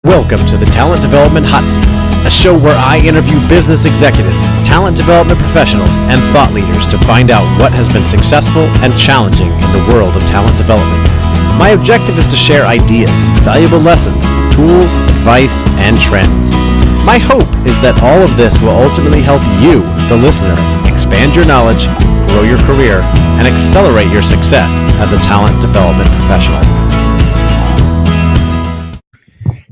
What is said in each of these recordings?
Welcome to the Talent Development Hot Seat, a show where I interview business executives, talent development professionals, and thought leaders to find out what has been successful and challenging in the world of talent development. My objective is to share ideas, valuable lessons, tools, advice, and trends. My hope is that all of this will ultimately help you, the listener, expand your knowledge, grow your career, and accelerate your success as a talent development professional.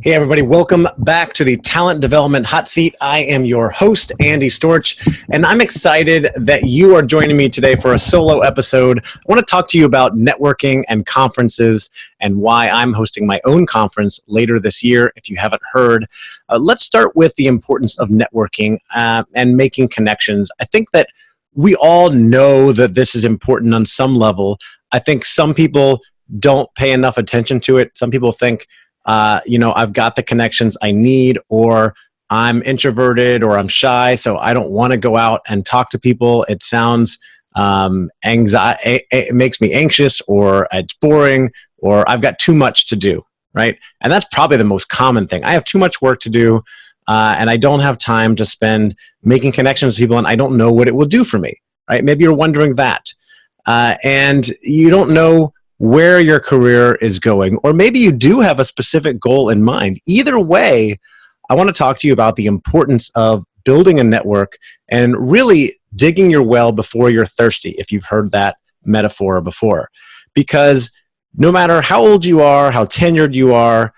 Hey everybody, welcome back to the Talent Development Hot Seat. I am your host, Andy Storch, and I'm excited that you are joining me today for a solo episode. I want to talk to you about networking and conferences and why I'm hosting my own conference later this year, if you haven't heard. Let's start with the importance of networking and making connections. I think that we all know that this is important on some level. I think some people don't pay enough attention to it. Some people think, I've got the connections I need, or I'm introverted, or I'm shy, so I don't want to go out and talk to people. It sounds it makes me anxious, or it's boring, or I've got too much to do, right? And that's probably the most common thing. I have too much work to do, and I don't have time to spend making connections with people, and I don't know what it will do for me, right? Maybe you're wondering that. And you don't know where your career is going, or maybe you do have a specific goal in mind. Either way, I want to talk to you about the importance of building a network and really digging your well before you're thirsty, if you've heard that metaphor before. Because no matter how old you are, how tenured you are,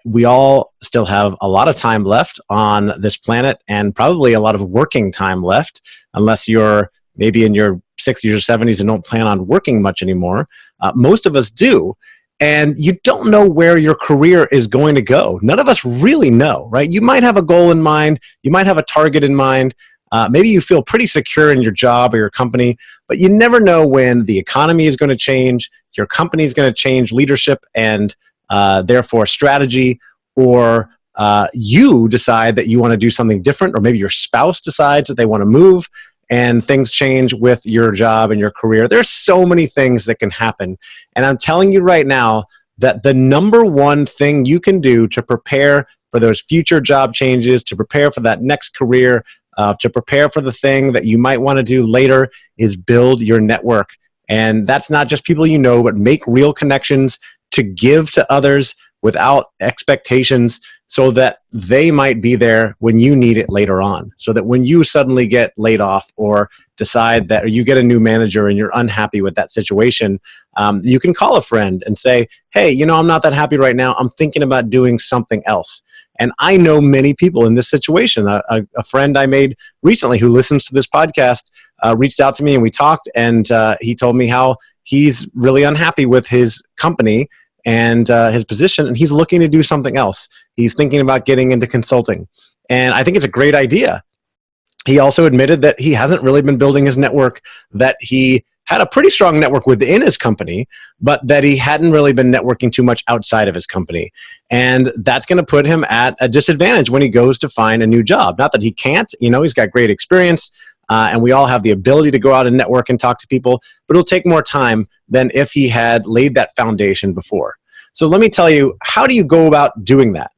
we all still have a lot of time left on this planet, and probably a lot of working time left, unless you're maybe in your 60s or 70s and don't plan on working much anymore. Most of us do. And you don't know where your career is going to go. None of us really know, right? You might have a goal in mind. You might have a target in mind. Maybe you feel pretty secure in your job or your company, but you never know when the economy is going to change, your company is going to change leadership and therefore strategy, or you decide that you want to do something different, or maybe your spouse decides that they want to move, and things change with your job and your career. There's so many things that can happen. And I'm telling you right now that the number one thing you can do to prepare for those future job changes, to prepare for that next career, to prepare for the thing that you might want to do later, is build your network. And that's not just people you know, but make real connections to give to others without expectations, so that they might be there when you need it later on. So that when you suddenly get laid off, or decide that, or you get a new manager and you're unhappy with that situation, you can call a friend and say, hey, I'm not that happy right now. I'm thinking about doing something else. And I know many people in this situation. A friend I made recently who listens to this podcast reached out to me, and we talked, and he told me how he's really unhappy with his company and his position, and he's looking to do something else. He's thinking about getting into consulting. And I think it's a great idea. He also admitted that he hasn't really been building his network, that he had a pretty strong network within his company, but that he hadn't really been networking too much outside of his company. And that's going to put him at a disadvantage when he goes to find a new job. Not that he can't, he's got great experience, and we all have the ability to go out and network and talk to people, but it'll take more time than if he had laid that foundation before. So let me tell you, how do you go about doing that?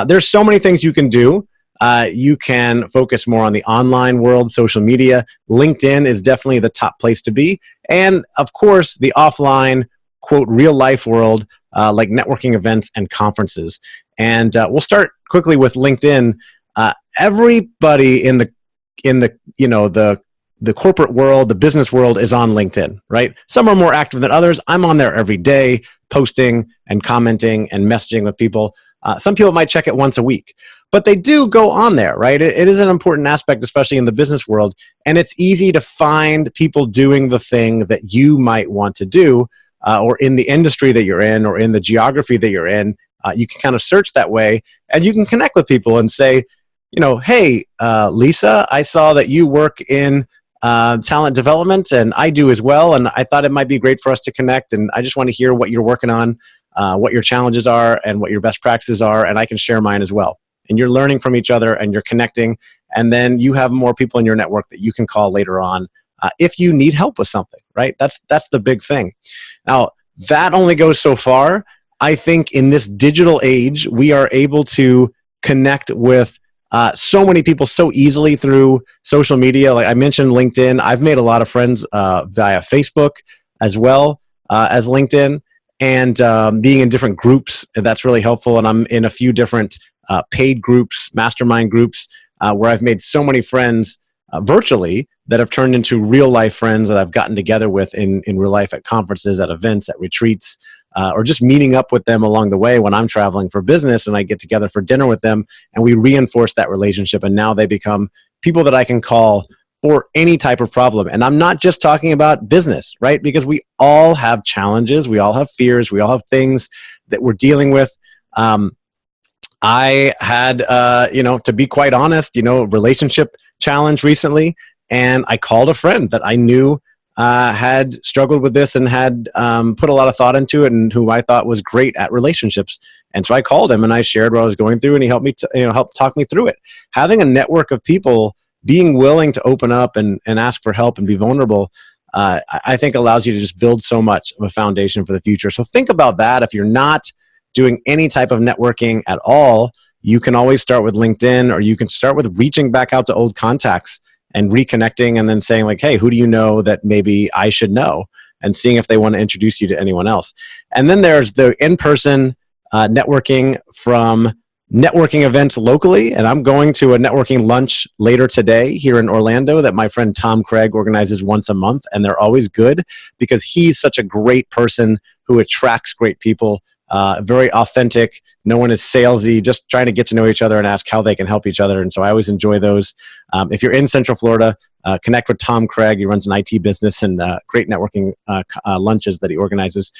There's so many things you can do. You can focus more on the online world, social media. LinkedIn is definitely the top place to be. And of course, the offline, quote, real life world, like networking events and conferences. And we'll start quickly with LinkedIn. Everybody in the corporate world, the business world, is on LinkedIn, right? Some are more active than others. I'm on there every day, posting and commenting and messaging with people. Some people might check it once a week, but they do go on there, right? It is an important aspect, especially in the business world. And it's easy to find people doing the thing that you might want to do, or in the industry that you're in, or in the geography that you're in. You can kind of search that way, and you can connect with people and say, hey, Lisa, I saw that you work in talent development, and I do as well, and I thought it might be great for us to connect, and I just want to hear what you're working on, what your challenges are, and what your best practices are, and I can share mine as well. And you're learning from each other, and you're connecting, and then you have more people in your network that you can call later on if you need help with something, right? That's the big thing. Now, that only goes so far. I think in this digital age, we are able to connect with so many people so easily through social media. Like I mentioned, LinkedIn. I've made a lot of friends via Facebook as well as LinkedIn, and being in different groups, that's really helpful. And I'm in a few different paid groups, mastermind groups, where I've made so many friends virtually that have turned into real life friends that I've gotten together with in real life at conferences, at events, at retreats, or just meeting up with them along the way when I'm traveling for business, and I get together for dinner with them, and we reinforce that relationship. And now they become people that I can call for any type of problem. And I'm not just talking about business, right? Because we all have challenges, we all have fears, we all have things that we're dealing with. I had, to be quite honest, a relationship challenge recently, and I called a friend that I knew had struggled with this and had put a lot of thought into it, and who I thought was great at relationships. And so I called him and I shared what I was going through, and he helped me help talk me through it. Having a network of people being willing to open up and ask for help and be vulnerable, I think allows you to just build so much of a foundation for the future. So think about that. If you're not doing any type of networking at all, you can always start with LinkedIn, or you can start with reaching back out to old contacts and reconnecting, and then saying like, hey, who do you know that maybe I should know, and seeing if they want to introduce you to anyone else. And then there's the in-person networking from networking events locally. And I'm going to a networking lunch later today here in Orlando that my friend Tom Craig organizes once a month. And they're always good because he's such a great person who attracts great people, very authentic. No one is salesy, just trying to get to know each other and ask how they can help each other. And so I always enjoy those. If you're in Central Florida, connect with Tom Craig. He runs an IT business and great networking lunches that he organizes.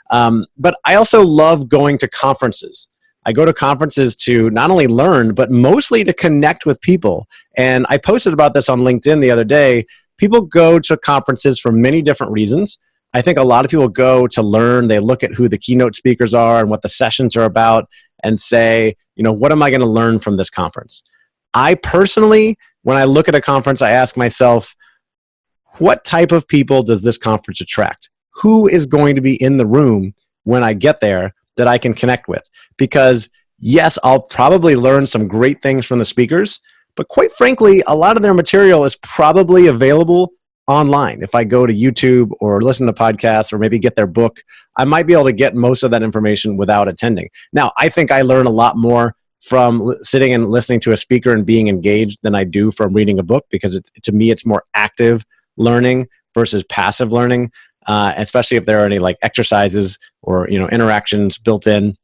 But I also love going to conferences. I go to conferences to not only learn, but mostly to connect with people. And I posted about this on LinkedIn the other day. People go to conferences for many different reasons. I think a lot of people go to learn. They look at who the keynote speakers are and what the sessions are about and say, what am I going to learn from this conference? I personally, when I look at a conference, I ask myself, what type of people does this conference attract? Who is going to be in the room when I get there that I can connect with? Because yes, I'll probably learn some great things from the speakers, but quite frankly, a lot of their material is probably available online. If I go to YouTube or listen to podcasts or maybe get their book, I might be able to get most of that information without attending. Now, I think I learn a lot more from sitting and listening to a speaker and being engaged than I do from reading a book, because to me, it's more active learning versus passive learning, especially if there are any like exercises or interactions built in.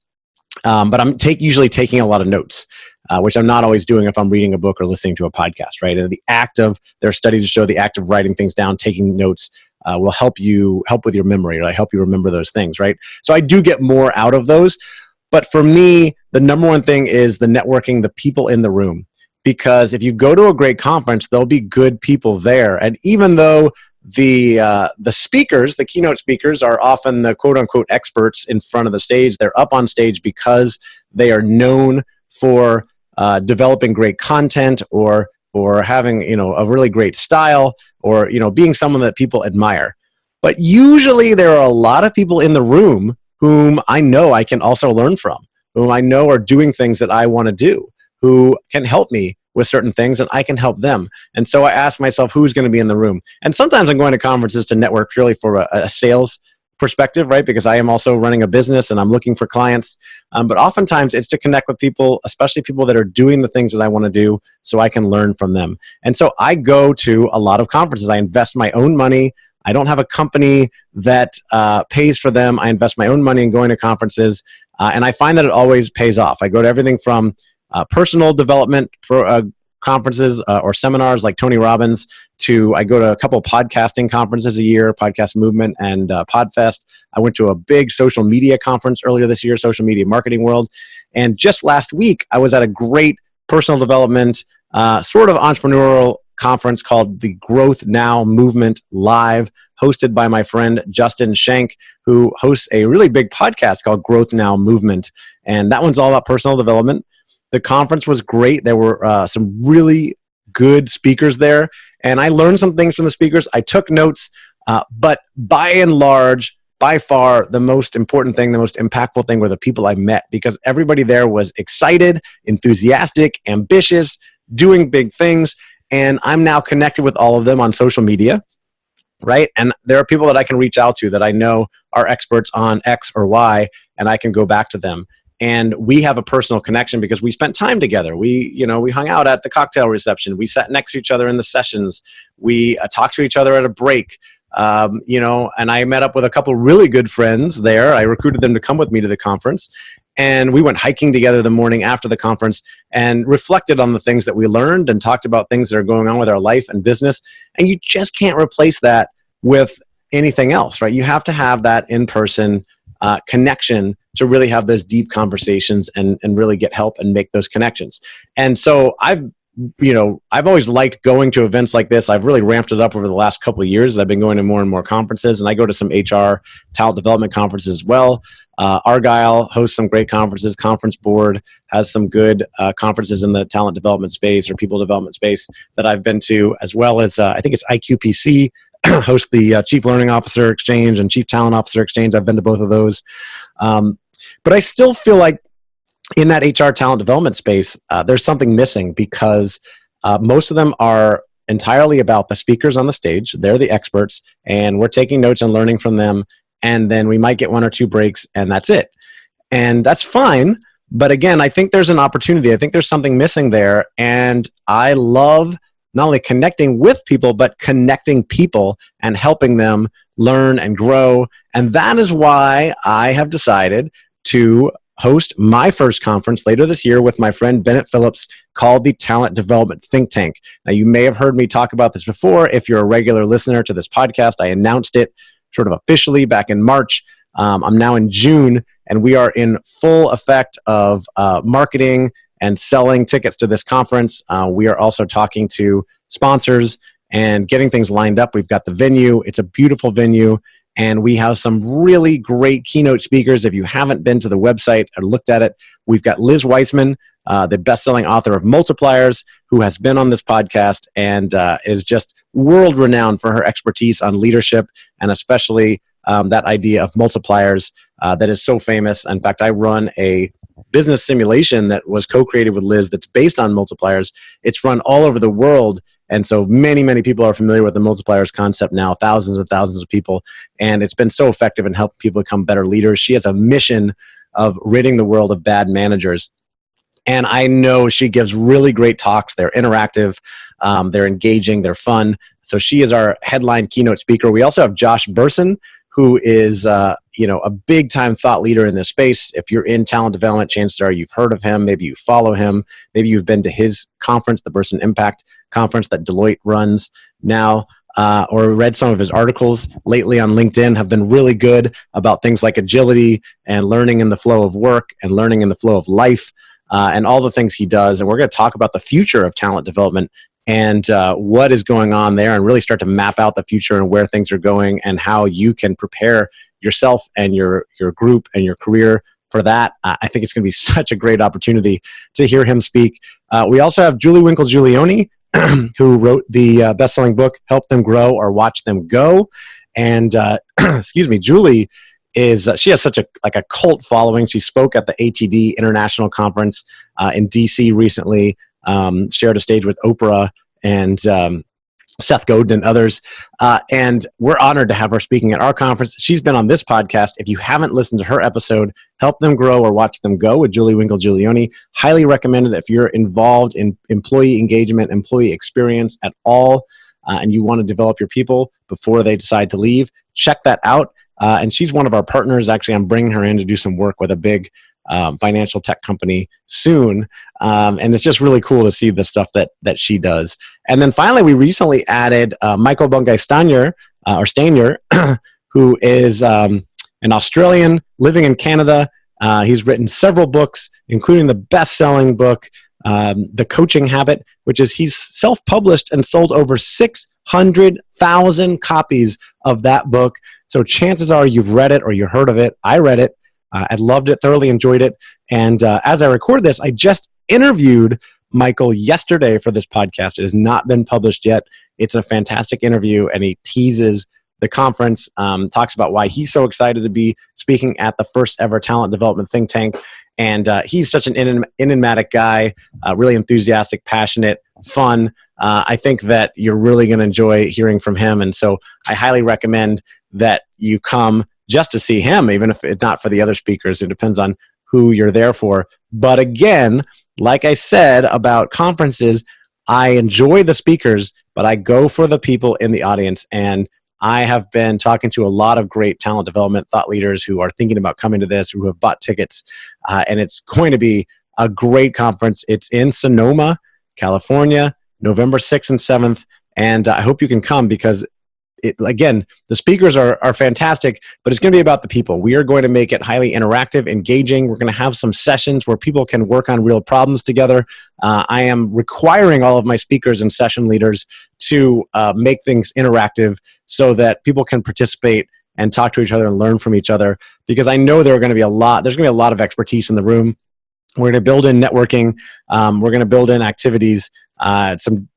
But I'm usually taking a lot of notes, which I'm not always doing if I'm reading a book or listening to a podcast, right? And there are studies that show the act of writing things down, taking notes, will help with your memory, right? Help you remember those things, right? So I do get more out of those. But for me, the number one thing is the networking, the people in the room. Because if you go to a great conference, there'll be good people there. And even though the speakers, the keynote speakers, are often the quote unquote experts in front of the stage, they're up on stage because they are known for developing great content or having a really great style, or being someone that people admire. But usually there are a lot of people in the room whom I know I can also learn from, whom I know are doing things that I want to do, who can help me with certain things, and I can help them. And so I ask myself, who's going to be in the room? And sometimes I'm going to conferences to network purely for a sales perspective, right? Because I am also running a business and I'm looking for clients. But oftentimes it's to connect with people, especially people that are doing the things that I want to do, so I can learn from them. And so I go to a lot of conferences. I invest my own money. I don't have a company that pays for them. I invest my own money in going to conferences. And I find that it always pays off. I go to everything from personal development conferences or seminars like Tony Robbins, to I go to a couple of podcasting conferences a year, Podcast Movement and Podfest. I went to a big social media conference earlier this year, Social Media Marketing World. And just last week, I was at a great personal development, sort of entrepreneurial conference called the Growth Now Movement Live, hosted by my friend Justin Schenk, who hosts a really big podcast called Growth Now Movement. And that one's all about personal development. The conference was great. There were some really good speakers there, and I learned some things from the speakers. I took notes, but by and large, by far the most important thing, the most impactful thing were the people I met, because everybody there was excited, enthusiastic, ambitious, doing big things. And I'm now connected with all of them on social media, right? And there are people that I can reach out to that I know are experts on X or Y, and I can go back to them. And we have a personal connection because we spent time together. We hung out at the cocktail reception. We sat next to each other in the sessions. We talked to each other at a break. And I met up with a couple really good friends there. I recruited them to come with me to the conference. And we went hiking together the morning after the conference and reflected on the things that we learned and talked about things that are going on with our life and business. And you just can't replace that with anything else, right? You have to have that in-person connection to really have those deep conversations and really get help and make those connections. And so I've always liked going to events like this. I've really ramped it up over the last couple of years. I've been going to more and more conferences, and I go to some HR talent development conferences as well. Argyle hosts some great conferences. Conference Board has some good conferences in the talent development space or people development space that I've been to, as well as I think it's IQPC host the Chief Learning Officer Exchange and Chief Talent Officer Exchange. I've been to both of those. But I still feel like in that HR talent development space, there's something missing because most of them are entirely about the speakers on the stage. They're the experts, and we're taking notes and learning from them. And then we might get one or two breaks, and that's it. And that's fine. But again, I think there's an opportunity. I think there's something missing there. And I love not only connecting with people, but connecting people and helping them learn and grow. And that is why I have decided to host my first conference later this year with my friend Bennett Phillips called the Talent Development Think Tank. Now, you may have heard me talk about this before. If you're a regular listener to this podcast, I announced it sort of officially back in March. I'm now in June, and we are in full effect of marketing and selling tickets to this conference. We are also talking to sponsors and getting things lined up. We've got the venue. It's a beautiful venue. And we have some really great keynote speakers. If you haven't been to the website or looked at it, we've got Liz Weissman, the best-selling author of Multipliers, who has been on this podcast and is just world-renowned for her expertise on leadership, and especially that idea of multipliers that is so famous. In fact, I run a business simulation that was co-created with Liz that's based on multipliers. It's run all over the world. And so many, many people are familiar with the multipliers concept now, thousands and thousands of people. And it's been so effective in helping people become better leaders. She has a mission of ridding the world of bad managers. And I know she gives really great talks. They're interactive, they're engaging, they're fun. So she is our headline keynote speaker. We also have Josh Bersin, who is a big-time thought leader in this space. If you're in talent development, chances are you've heard of him. Maybe you follow him. Maybe you've been to his conference, the Bersin Impact Conference that Deloitte runs now, or read some of his articles lately on LinkedIn. Have been really good about things like agility and learning in the flow of work and learning in the flow of life and all the things he does. And we're going to talk about the future of talent development and what is going on there, and really start to map out the future and where things are going and how you can prepare yourself and your group and your career for that. I think it's going to be such a great opportunity to hear him speak. We also have Julie Winkle-Giulioni, who wrote the best-selling book, Help Them Grow or Watch Them Go. And Julie she has such a cult following. She spoke at the ATD International Conference in DC recently, shared a stage with Oprah and Seth Godin and others. And we're honored to have her speaking at our conference. She's been on this podcast. If you haven't listened to her episode, Help Them Grow or Watch Them Go with Julie Winkle-Giulioni, highly recommended if you're involved in employee engagement, employee experience at all, and you want to develop your people before they decide to leave, check that out. And she's one of our partners. Actually, I'm bringing her in to do some work with a big financial tech company soon. And it's just really cool to see the stuff that she does. And then finally, we recently added Michael Bungay Stanier, who is an Australian living in Canada. He's written several books, including the best-selling book, The Coaching Habit, which is he's self-published and sold over 600,000 copies of that book. So chances are you've read it or you heard of it. I read it. I loved it, thoroughly enjoyed it. And as I record this, I just interviewed Michael yesterday for this podcast. It has not been published yet. It's a fantastic interview, and he teases the conference, talks about why he's so excited to be speaking at the first ever talent development think tank. And he's such an enigmatic guy, really enthusiastic, passionate, fun. I think that you're really going to enjoy hearing from him. And so I highly recommend that you come just to see him, even if it's not for the other speakers. It depends on who you're there for. But again, like I said about conferences, I enjoy the speakers, but I go for the people in the audience. And I have been talking to a lot of great talent development thought leaders who are thinking about coming to this, who have bought tickets, and it's going to be a great conference. It's in Sonoma, California, November 6th and 7th, and I hope you can come because again, the speakers are fantastic, but it's going to be about the people. We are going to make it highly interactive, engaging. We're going to have some sessions where people can work on real problems together. I am requiring all of my speakers and session leaders to make things interactive so that people can participate and talk to each other and learn from each other, because I know there's going to be a lot of expertise in the room. We're going to build in networking. We're going to build in activities, some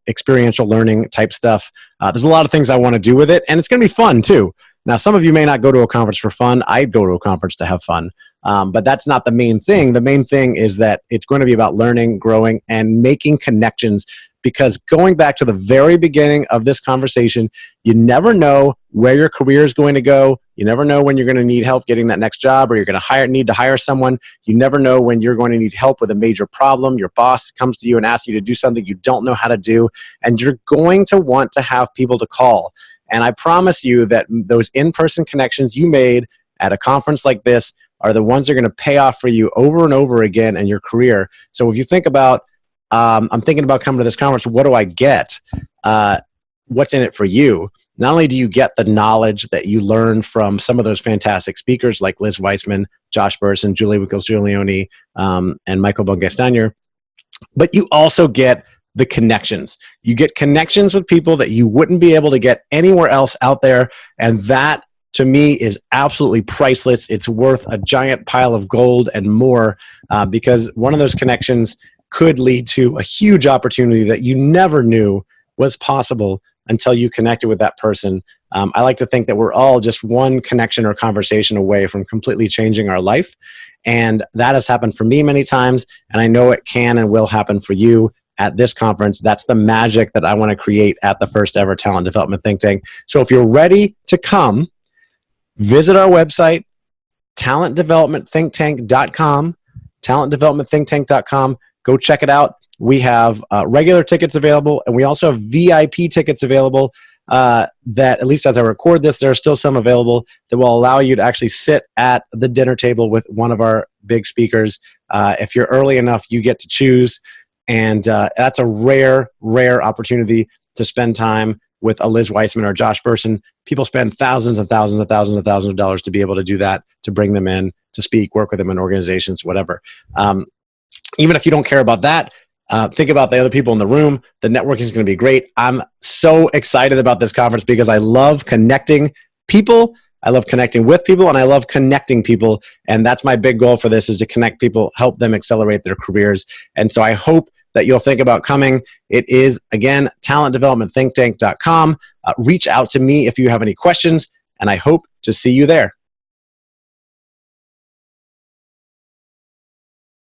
experiential learning type stuff. There's a lot of things I want to do with it, and it's going to be fun too. Now, some of you may not go to a conference for fun. I'd go to a conference to have fun, but that's not the main thing. The main thing is that it's going to be about learning, growing, and making connections, because going back to the very beginning of this conversation, you never know where your career is going to go. You never know when you're going to need help getting that next job, or you're going to need to hire someone. You never know when you're going to need help with a major problem. Your boss comes to you and asks you to do something you don't know how to do, and you're going to want to have people to call. And I promise you that those in-person connections you made at a conference like this are the ones that are going to pay off for you over and over again in your career. So if you think about, I'm thinking about coming to this conference, what do I get? What's in it for you? Not only do you get the knowledge that you learn from some of those fantastic speakers like Liz Weissman, Josh Bersin, Julie Wickels-Giulioni, and Michael Bongastanyer, but you also get the connections. You get connections with people that you wouldn't be able to get anywhere else out there, and that, to me, is absolutely priceless. It's worth a giant pile of gold and more, because one of those connections could lead to a huge opportunity that you never knew was possible until you connected with that person. I like to think that we're all just one connection or conversation away from completely changing our life. And that has happened for me many times, and I know it can and will happen for you at this conference. That's the magic that I want to create at the first ever Talent Development Think Tank. So if you're ready to come, visit our website, talentdevelopmentthinktank.com, talentdevelopmentthinktank.com. Go check it out. We have regular tickets available, and we also have VIP tickets available that, at least as I record this, there are still some available that will allow you to actually sit at the dinner table with one of our big speakers. If you're early enough, you get to choose, and that's a rare opportunity to spend time with a Liz Weissman or Josh Bersin. People spend thousands and thousands and thousands and thousands of dollars to be able to do that, to bring them in, to speak, work with them in organizations, whatever. Even if you don't care about that, think about the other people in the room. The networking is going to be great. I'm so excited about this conference because I love connecting people. I love connecting with people, and I love connecting people. And that's my big goal for this, is to connect people, help them accelerate their careers. And so I hope that you'll think about coming. It is, again, talentdevelopmentthinktank.com. Reach out to me if you have any questions, and I hope to see you there.